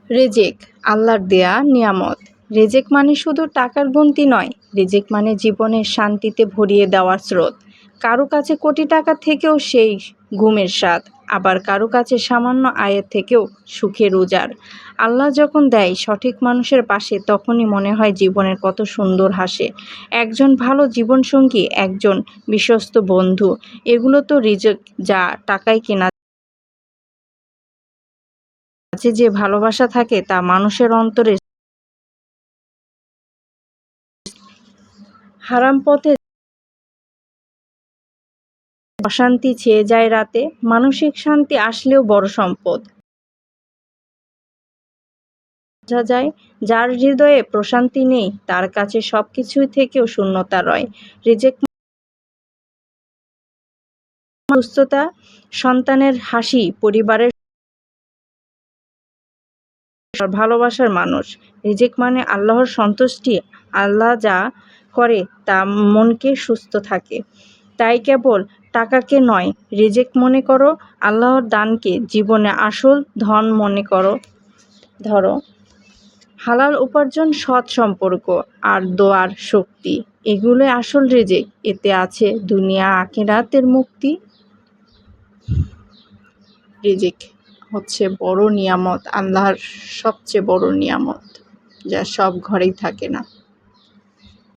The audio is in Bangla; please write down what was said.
রেজেক আল্লাহর দেয়া নিয়ামত। রেজেক মানে শুধু টাকার গুনতি নয়, রেজেক মানে জীবনের শান্তিতে ভরিয়ে দেওয়ার স্রোত। কারো কাছে কোটি টাকা থেকেও সেই ঘুমের স্বাদ, আবার কারো কাছে সামান্য আয়ের থেকেও সুখের উজাড়। আল্লাহ যখন দেয় সঠিক মানুষের পাশে, তখনই মনে হয় জীবনের কত সুন্দর হাসে। একজন ভালো জীবনসঙ্গী, একজন বিশ্বস্ত বন্ধু, এগুলো তো রিজেক যা টাকায় কেনা। কাছে যে ভালোবাসা থাকে তা মানুষের অন্তরে। হারাম পথে অশান্তি ছেয়ে যায় রাতে, মানসিক শান্তি আসলেও বড় সম্পদ। বোঝা যায় যার হৃদয়ে প্রশান্তি নেই, তার কাছে সবকিছুই থেকেও শূন্যতা রয়। রিজেক সুস্থতা, সন্তানের হাসি, পরিবারের ভালোবাসার মানুষ। রিজেক মানে আল্লাহর সন্তুষ্টি। আল্লাহ যা করে তা মনকে সুস্থ থাকে। তাই কেবল টাকাকে নয়, রিজেক মনে করো, আল্লাহর দানকে জীবনে আসল ধন মনে ধরো। হালাল উপার্জন, সৎ সম্পর্ক আর দোয়ার শক্তি, এগুলোই আসল রিজেক। এতে আছে দুনিয়া আখিরাতের মুক্তি। রিজিক হচ্ছে বড় নিয়ামত, আল্লাহর সবচেয়ে বড় নিয়ামত, যা সব ঘরেই থাকে না।